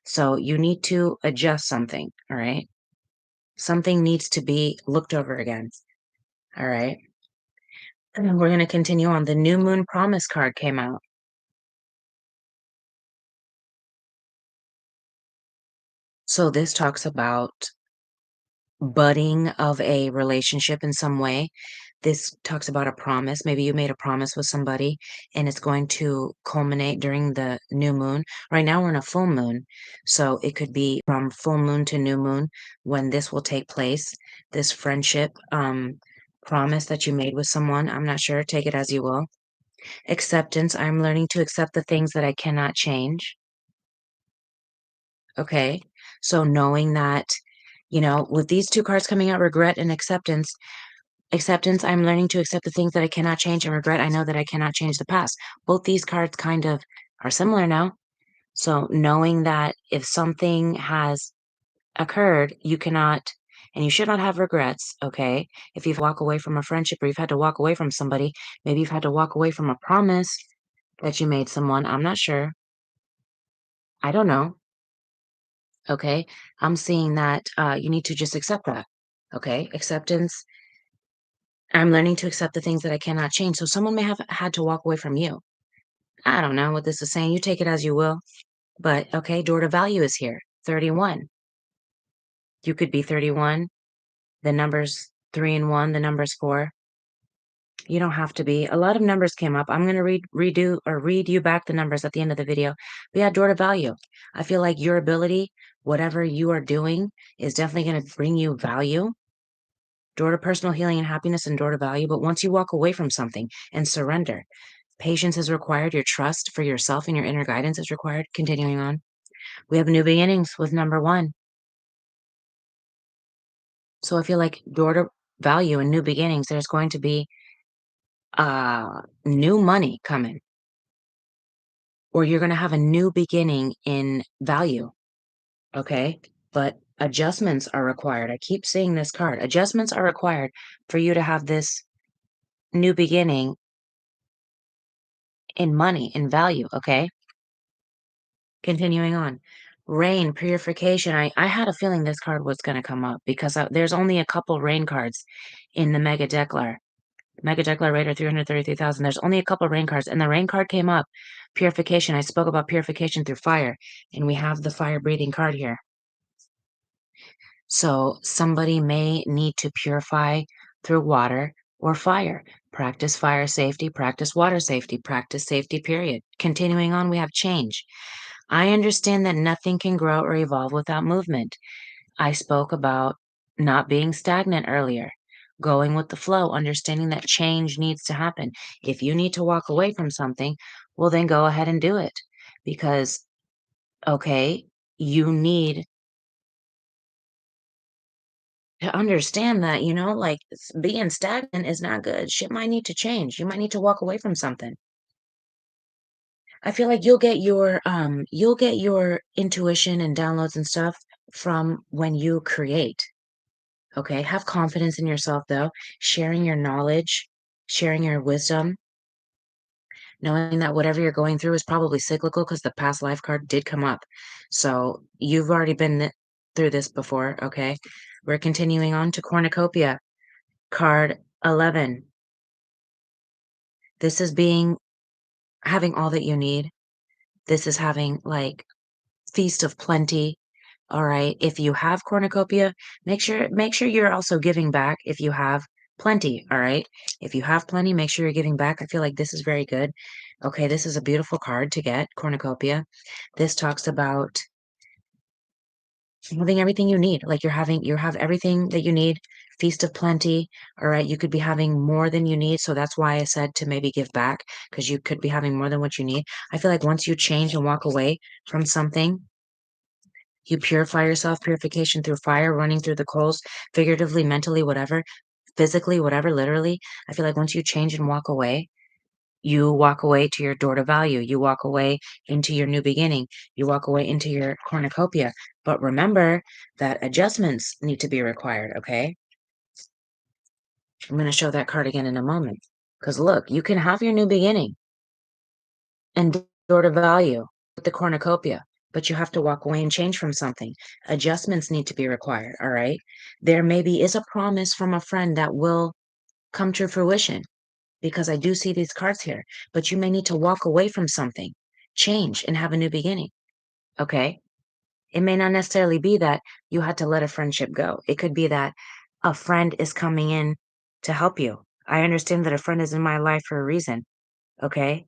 So you need to adjust something, all right? Something needs to be looked over again, all right? And then we're going to continue on. The new moon promise card came out. So this talks about budding of a relationship in some way. This talks about a promise. Maybe you made a promise with somebody and it's going to culminate during the new moon. Right now we're in a full moon. So it could be from full moon to new moon when this will take place. This friendship promise that you made with someone. I'm not sure. Take it as you will. Acceptance. I'm learning to accept the things that I cannot change. Okay. So knowing that, with these two cards coming out, regret and acceptance. Acceptance, I'm learning to accept the things that I cannot change, and regret, I know that I cannot change the past. Both these cards kind of are similar now. So knowing that if something has occurred, you cannot and you should not have regrets, okay? If you've walked away from a friendship or you've had to walk away from somebody, maybe you've had to walk away from a promise that you made someone. I'm not sure. I don't know. Okay. I'm seeing that you need to just accept that. Okay. Acceptance. I'm learning to accept the things that I cannot change. So someone may have had to walk away from you. I don't know what this is saying. You take it as you will. But okay, door to value is here. 31. You could be 31. The number's 3 and 1, the number's 4. You don't have to be. A lot of numbers came up. I'm gonna read you back the numbers at the end of the video. But yeah, door to value. I feel like your ability, whatever you are doing, is definitely gonna bring you value. Door to personal healing and happiness and door to value. But once you walk away from something and surrender, patience is required. Your trust for yourself and your inner guidance is required. Continuing on. We have new beginnings with number 1. So I feel like door to value and new beginnings, there's going to be new money coming, or you're going to have a new beginning in value. Okay. But adjustments are required. I keep seeing this card. Adjustments are required for you to have this new beginning in money, in value. Okay. Continuing on. Rain, purification. I had a feeling this card was gonna come up because, there's only a couple rain cards in the Mega Deckler. Mega Deckler Radar 333,000. There's only a couple rain cards, and the rain card came up. Purification. I spoke about purification through fire, and we have the fire breathing card here. So somebody may need to purify through water or fire. Practice fire safety, practice water safety, practice safety, period. Continuing on, we have change. I understand that nothing can grow or evolve without movement. I spoke about not being stagnant earlier, going with the flow, understanding that change needs to happen. If you need to walk away from something, well, then go ahead and do it because, okay, you need to understand that, like being stagnant is not good. Shit might need to change. You might need to walk away from something. I feel like you'll get your intuition and downloads and stuff from when you create. Okay, have confidence in yourself though, sharing your knowledge, sharing your wisdom, knowing that whatever you're going through is probably cyclical because the past life card did come up. So you've already been through this before, okay? We're continuing on to cornucopia, card 11. This is having all that you need. This is having like feast of plenty. All right. If you have cornucopia, make sure you're also giving back if you have plenty. All right. If you have plenty, make sure you're giving back. I feel like this is very good. Okay, this is a beautiful card to get, cornucopia. This talks about having everything you need. Like you have everything that you need, feast of plenty. All right. You could be having more than you need. So that's why I said to maybe give back because you could be having more than what you need. I feel like once you change and walk away from something, you purify yourself, purification through fire, running through the coals, figuratively, mentally, whatever, physically, whatever, literally. I feel like once you change and walk away, you walk away to your door to value. You walk away into your new beginning. You walk away into your cornucopia. But remember that adjustments need to be required, okay? I'm going to show that card again in a moment. Because look, you can have your new beginning and door to value with the cornucopia, but you have to walk away and change from something. Adjustments need to be required, all right? There maybe is a promise from a friend that will come to fruition because I do see these cards here, but you may need to walk away from something, change, and have a new beginning, okay? It may not necessarily be that you had to let a friendship go. It could be that a friend is coming in to help you. I understand that a friend is in my life for a reason, okay?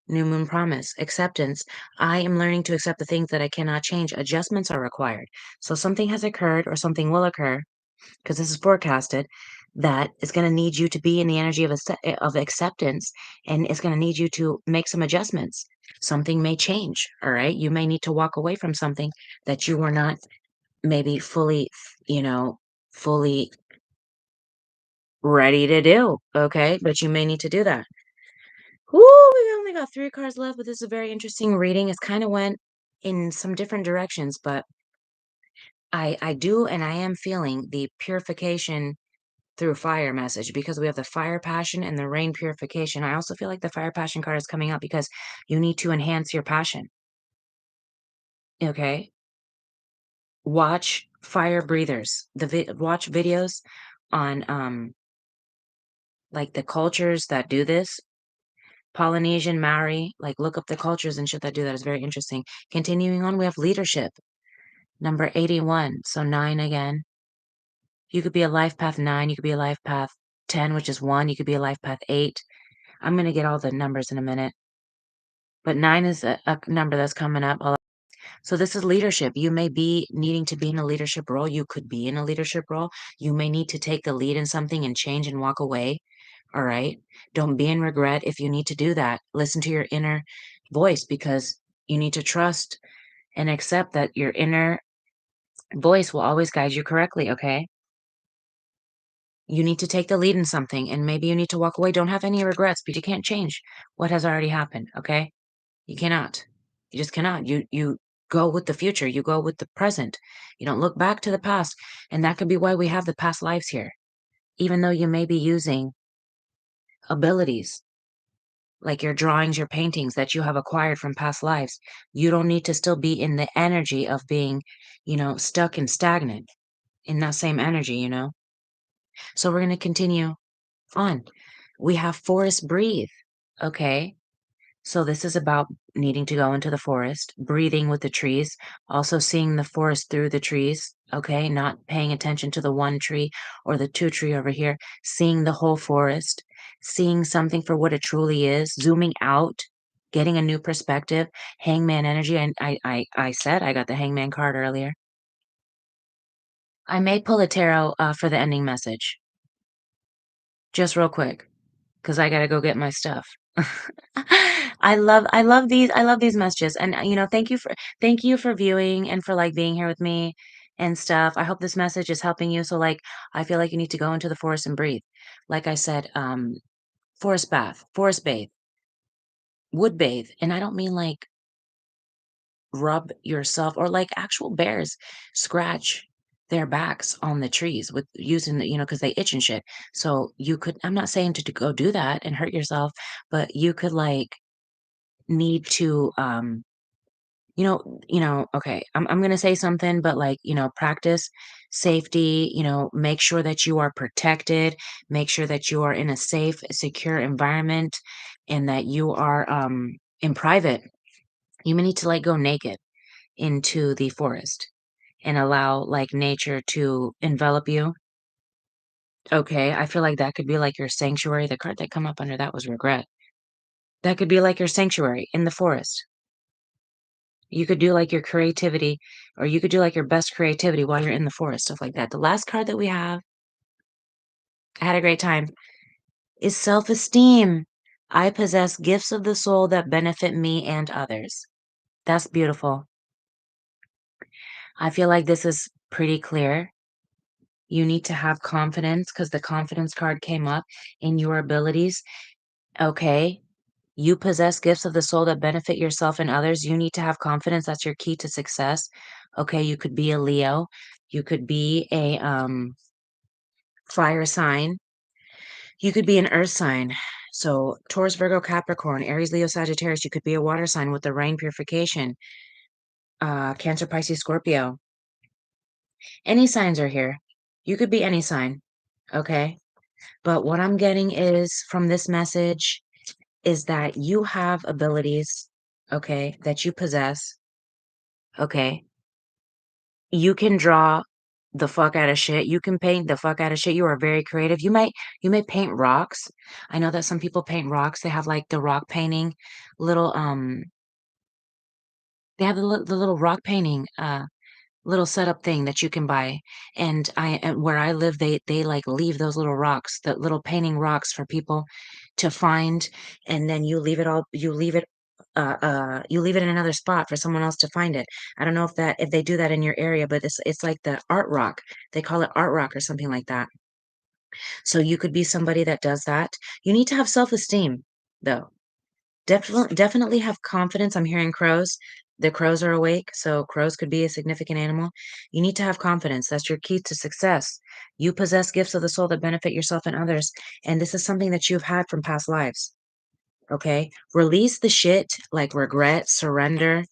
New moon promise, acceptance. I am learning to accept the things that I cannot change. Adjustments are required. So something has occurred or something will occur because this is forecasted that is going to need you to be in the energy of acceptance and it's going to need you to make some adjustments. Something may change, all right? You may need to walk away from something that you were not maybe you know, fully ready to do, okay? But you may need to do that. Whoo, we only got 3 cards left, but this is a very interesting reading. It's kinda went in some different directions, but I do and I am feeling the purification through fire message because we have the fire passion and the rain purification. I also feel like the fire passion card is coming out because you need to enhance your passion, okay? Watch fire breathers. Watch videos on, like, the cultures that do this. Polynesian, Maori, like, look up the cultures and shit that do that. It's very interesting. Continuing on, we have leadership. Number 81, so 9 again. You could be a life path 9, you could be a life path 10, which is 1, you could be a life path 8. I'm gonna get all the numbers in a minute, but 9 is a number that's coming up a lot. So this is leadership. You may be needing to be in a leadership role, you could be in a leadership role. You may need to take the lead in something and change and walk away, alright? Don't be in regret if you need to do that. Listen to your inner voice because you need to trust and accept that your inner voice will always guide you correctly, okay? You need to take the lead in something and maybe you need to walk away. Don't have any regrets, but you can't change what has already happened, okay? You cannot. You just cannot. You go with the future. You go with the present. You don't look back to the past. And that could be why we have the past lives here. Even though you may be using abilities like your drawings, your paintings that you have acquired from past lives. You don't need to still be in the energy of being, stuck and stagnant in that same energy. So we're going to continue on. We have forest breathe. Okay. So this is about needing to go into the forest, breathing with the trees, also seeing the forest through the trees, okay? Not paying attention to the one tree or the two tree over here, seeing the whole forest, seeing something for what it truly is, zooming out, getting a new perspective, hangman energy. And I said I got the hangman card earlier. I may pull a tarot for the ending message, just real quick. 'Cause I gotta go get my stuff. I love these messages, and, thank you for viewing and for, like, being here with me and stuff. I hope this message is helping you, so, like, I feel like you need to go into the forest and breathe. Like I said, forest bath, forest bathe, wood bathe, and I don't mean, like, rub yourself or, like, actual bears scratch their backs on the trees with using because they itch and shit. So, I'm not saying to go do that and hurt yourself, but you could, like, need to, okay, I'm gonna say something, but, like, practice safety, make sure that you are protected, make sure that you are in a safe, secure environment, and that you are, in private. You may need to, like, go naked into the forest and allow, like, nature to envelop you. Okay, I feel like that could be, like, your sanctuary. The card that come up under that was regret. That could be, like, your sanctuary in the forest. You could do, like, your creativity, or you could do, like, your best creativity while you're in the forest, stuff like that. The last card that we have, I had a great time, is self-esteem. I possess gifts of the soul that benefit me and others. That's beautiful. I feel like this is pretty clear. You need to have confidence because the confidence card came up in your abilities. Okay. You possess gifts of the soul that benefit yourself and others. You need to have confidence. That's your key to success. Okay. You could be a Leo. You could be a fire sign. You could be an earth sign. So Taurus, Virgo, Capricorn, Aries, Leo, Sagittarius. You could be a water sign with the rain purification. Cancer, Pisces, Scorpio. Any signs are here. You could be any sign. Okay. But what I'm getting is from this message is that you have abilities, okay, that you possess, okay? You can draw the fuck out of shit. You can paint the fuck out of shit. You are very creative. You may paint rocks. I know that some people paint rocks. They have like the rock painting little they have the little rock painting little setup thing that you can buy. And where I live, they like leave those little rocks, the little painting rocks for people to find, and then you leave it in another spot for someone else to find it. I don't know if they do that in your area, but it's like the art rock. They call it art rock or something like that. So you could be somebody that does that. You need to have self-esteem though. Definitely have confidence. I'm hearing crows. The crows are awake, so crows could be a significant animal. You need to have confidence. That's your key to success. You possess gifts of the soul that benefit yourself and others, and this is something that you've had from past lives. Okay? Release the shit like regret, surrender.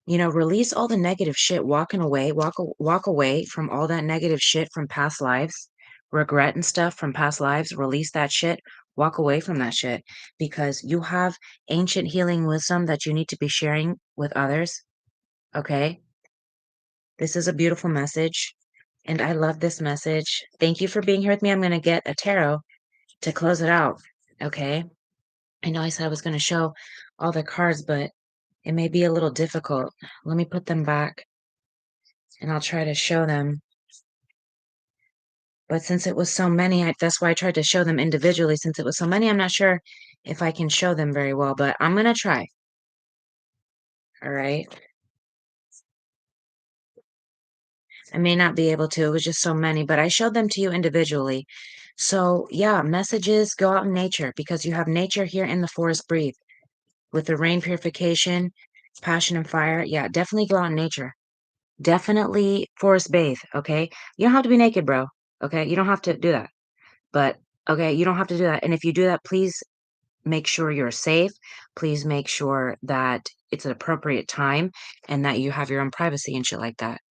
Release all the negative shit, walking away, walk away from all that negative shit from past lives, regret and stuff from past lives. Release that shit, walk away from that shit because you have ancient healing wisdom that you need to be sharing with others. Okay? This is a beautiful message, and I love this message. Thank you for being here with me. I'm going to get a tarot to close it out. Okay? I know I said I was going to show all the cards, but it may be a little difficult. Let me put them back and I'll try to show them. But since it was so many, that's why I tried to show them individually. Since it was so many, I'm not sure if I can show them very well, but I'm going to try. All right. I may not be able to. It was just so many, but I showed them to you individually. So, yeah, messages go out in nature because you have nature here in the forest breathe with the rain purification, passion and fire. Yeah, definitely go out in nature. Definitely forest bathe. Okay. You don't have to be naked, bro. Okay. You don't have to do that. But okay, you don't have to do that. And if you do that, please make sure you're safe. Please make sure that it's an appropriate time and that you have your own privacy and shit like that.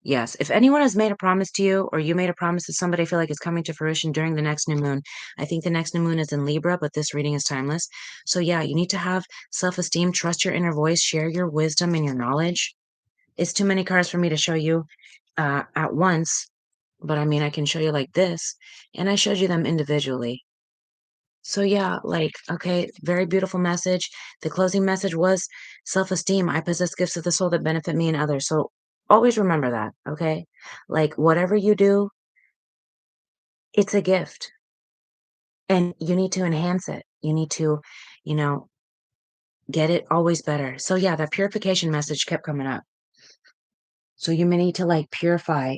Yes, if anyone has made a promise to you or you made a promise to somebody, I feel like it's coming to fruition during the next new moon. I think the next new moon is in Libra, but this reading is timeless. So yeah, you need to have self-esteem, trust your inner voice, share your wisdom and your knowledge. It's too many cards for me to show you at once, but I mean, I can show you like this, and I showed you them individually. So yeah, like, okay, very beautiful message. The closing message was self-esteem. I possess gifts of the soul that benefit me and others. So always remember that, okay? Like whatever you do, it's a gift and you need to enhance it. You need to, you know, get it always better. So yeah, that purification message kept coming up. So you may need to like purify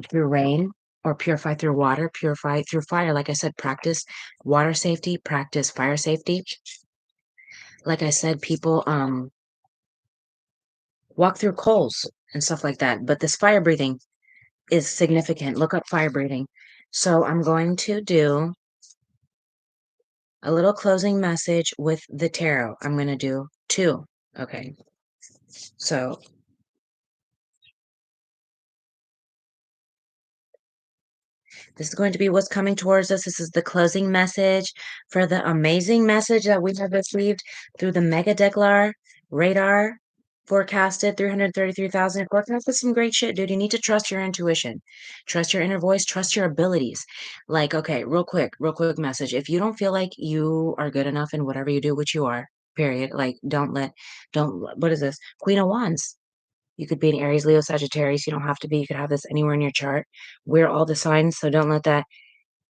through rain or purify through water, purify through fire. Like I said, practice water safety, practice fire safety. Like I said, people walk through coals and stuff like that. But this fire breathing is significant. Look up fire breathing. So I'm going to do a little closing message with the tarot. I'm going to do two. Okay. So this is going to be what's coming towards us. This is the closing message for the amazing message that we have received through the MEGA DECKLER radar. Forecasted 333,000. Forecasted some great shit, dude. You need to trust your intuition, trust your inner voice, trust your abilities. Like, okay, real quick message. If you don't feel like you are good enough in whatever you do, which you are, period. Like, what is this? Queen of Wands. You could be an Aries, Leo, Sagittarius. You don't have to be. You could have this anywhere in your chart. We're all the signs, so don't let that.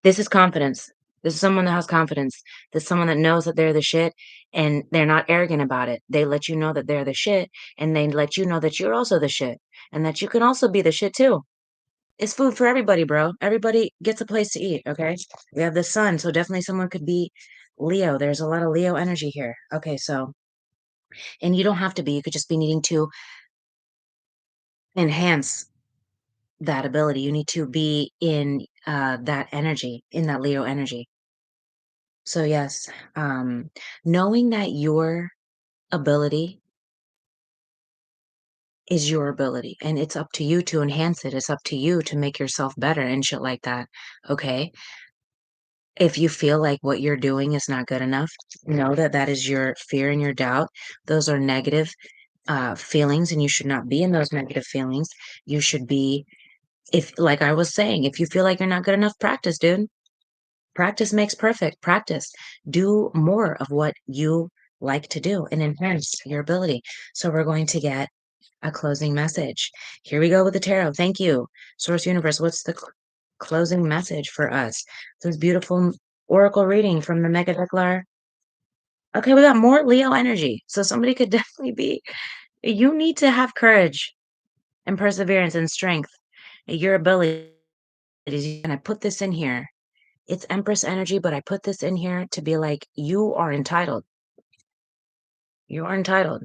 This is confidence. This is someone that has confidence. This is someone that knows that they're the shit and they're not arrogant about it. They let you know that they're the shit and they let you know that you're also the shit and that you can also be the shit too. It's food for everybody, bro. Everybody gets a place to eat, okay? We have the sun, so definitely someone could be Leo. There's a lot of Leo energy here. Okay, so, and you don't have to be. You could just be needing to enhance that ability. You need to be in that energy, in that Leo energy. So yes, knowing that your ability is your ability and it's up to you to enhance it. It's up to you to make yourself better and shit like that. Okay. If you feel like what you're doing is not good enough, know that that is your fear and your doubt. Those are negative feelings, and you should not be in those negative feelings. You should be, if, like I was saying, if you feel like you're not good enough, practice, dude. Practice makes perfect. Practice. Do more of what you like to do and enhance your ability. So we're going to get a closing message. Here we go with the tarot. Thank you, Source Universe. What's the closing message for us? This beautiful oracle reading from the Mega Declar. Okay, we got more Leo energy. So somebody could definitely be. You need to have courage and perseverance and strength. Your abilities. And I put this in here. It's Empress energy, but I put this in here to be like, you are entitled. You are entitled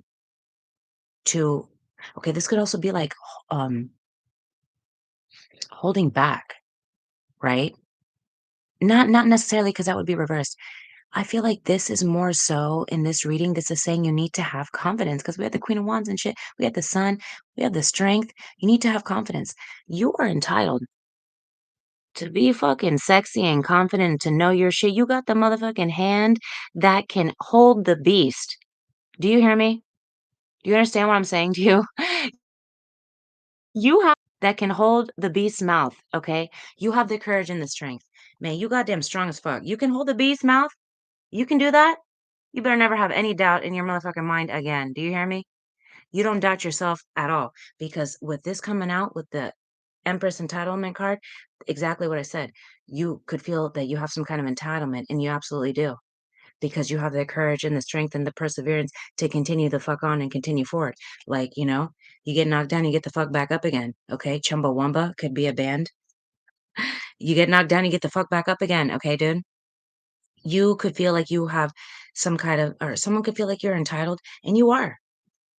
to, okay, this could also be like holding back, right? Not necessarily because that would be reversed. I feel like this is more so in this reading, this is saying you need to have confidence because we have the Queen of Wands and shit. We have the sun, we have the strength. You need to have confidence. You are entitled to be fucking sexy and confident, to know your shit. You got the motherfucking hand that can hold the beast. Do you hear me? Do you understand what I'm saying to you? You have that can hold the beast's mouth, okay? You have the courage and the strength. Man, you goddamn strong as fuck. You can hold the beast's mouth? You can do that? You better never have any doubt in your motherfucking mind again. Do you hear me? You don't doubt yourself at all because with this coming out with the Empress entitlement card, exactly what I said. You could feel that you have some kind of entitlement, and you absolutely do because you have the courage and the strength and the perseverance to continue the fuck on and continue forward. Like, you get knocked down, you get the fuck back up again. Okay. Chumbawamba could be a band. You get knocked down, you get the fuck back up again. Okay, dude. You could feel like you have some kind of, or someone could feel like you're entitled, and you are.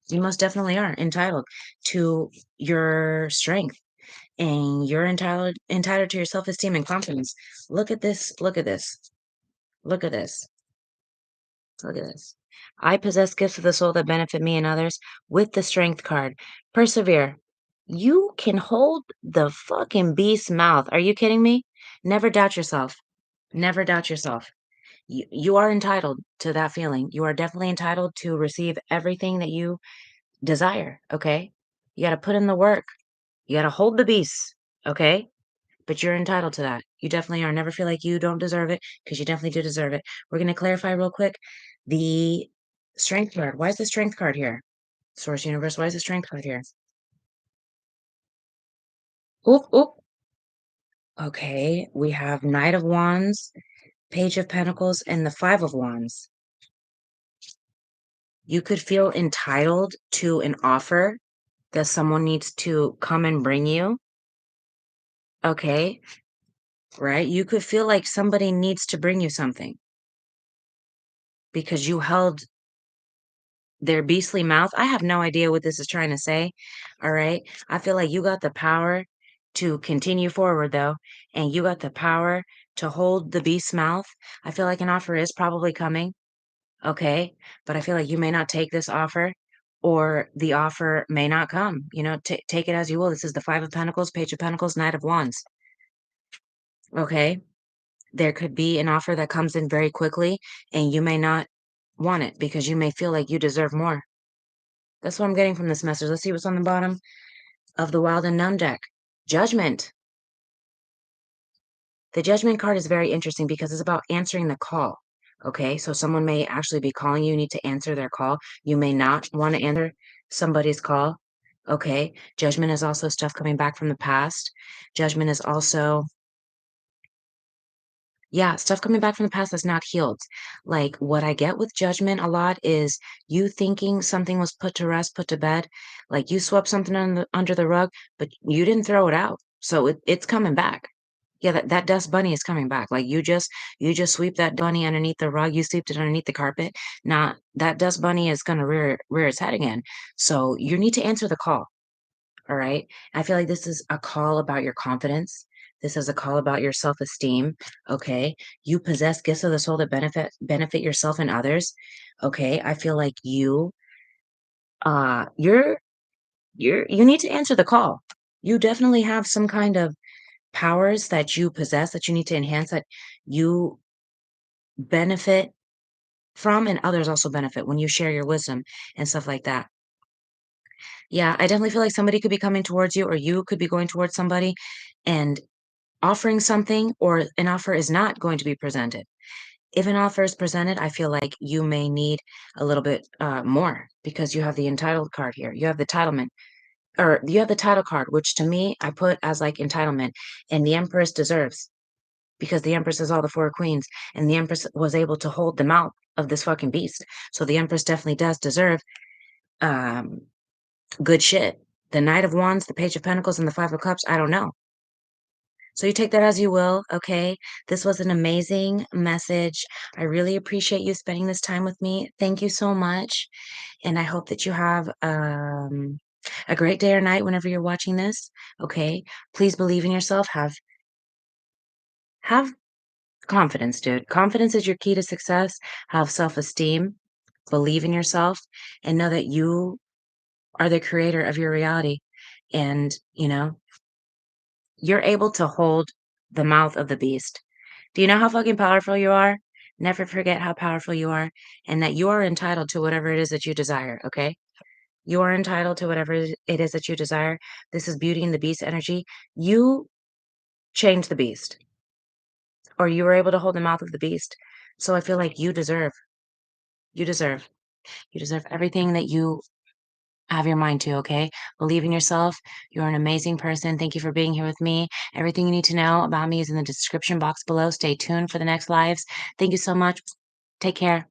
You most definitely are entitled to your strength, and you're entitled to your self-esteem and confidence. Look at this. Look at this. Look at this. Look at this. I possess gifts of the soul that benefit me and others with the strength card. Persevere. You can hold the fucking beast's mouth. Are you kidding me? Never doubt yourself. Never doubt yourself. You are entitled to that feeling. You are definitely entitled to receive everything that you desire. Okay. You got to put in the work. You got to hold the beast. Okay. But you're entitled to that. You definitely are. Never feel like you don't deserve it because you definitely do deserve it. We're going to clarify real quick the strength card. Why is the strength card here? Source Universe, why is the strength card here? Oop, oop. Okay, we have Knight of Wands, Page of Pentacles, and the Five of Wands. You could feel entitled to an offer that someone needs to come and bring you. Okay, right? You could feel like somebody needs to bring you something because you held their beastly mouth. I have no idea what this is trying to say. All right. I feel like you got the power to continue forward though, and you got the power to hold the beast's mouth. I feel like an offer is probably coming. Okay. But I feel like you may not take this offer or the offer may not come. You know, take it as you will. This is the Five of Pentacles, Page of Pentacles, Knight of Wands. Okay. There could be an offer that comes in very quickly and you may not want it because you may feel like you deserve more. That's what I'm getting from this message. Let's see what's on the bottom of the Wild and Numb deck. Judgment. The Judgment card is very interesting because it's about answering the call. Okay, so someone may actually be calling you. You need to answer their call. You may not want to answer somebody's call. Okay, Judgment is also stuff coming back from the past. Judgment is also, yeah, stuff coming back from the past that's not healed. Like what I get with Judgment a lot is you thinking something was put to rest, put to bed. Like you swept something under the rug, but you didn't throw it out. So it's coming back. Yeah, that dust bunny is coming back. Like you just sweep that bunny underneath the rug, you swept it underneath the carpet. Now that dust bunny is gonna rear its head again. So you need to answer the call. All right. I feel like this is a call about your confidence. This is a call about your self-esteem. Okay. You possess gifts of the soul that benefit yourself and others. Okay. I feel like you're you need to answer the call. You definitely have some kind of powers that you possess that you need to enhance that you benefit from and others also benefit when you share your wisdom and stuff like that. Yeah, I definitely feel like somebody could be coming towards you or you could be going towards somebody and offering something or an offer is not going to be presented. If an offer is presented, I feel like you may need a little bit more because you have the entitled card here. You have the entitlement, or you have the title card, which to me, I put as like entitlement. And the Empress deserves because the Empress is all the four queens and the Empress was able to hold the mouth of this fucking beast. So the Empress definitely does deserve um, good shit. The Knight of Wands, the Page of Pentacles, and the Five of Cups, I don't know. So you take that as you will, okay? This was an amazing message. I really appreciate you spending this time with me. Thank you so much. And I hope that you have a great day or night whenever you're watching this, okay? Please believe in yourself. Have confidence, dude. Confidence is your key to success. Have self-esteem. Believe in yourself and know that you are the creator of your reality. And, you're able to hold the mouth of the beast. Do you know how fucking powerful you are? Never forget how powerful you are and that you are entitled to whatever it is that you desire, okay? You are entitled to whatever it is that you desire. This is Beauty and the Beast energy. You changed the beast, or you were able to hold the mouth of the beast. So I feel like you deserve, you deserve everything that you have your mind to, okay? Believe in yourself. You're an amazing person. Thank you for being here with me. Everything you need to know about me is in the description box below. Stay tuned for the next lives. Thank you so much. Take care.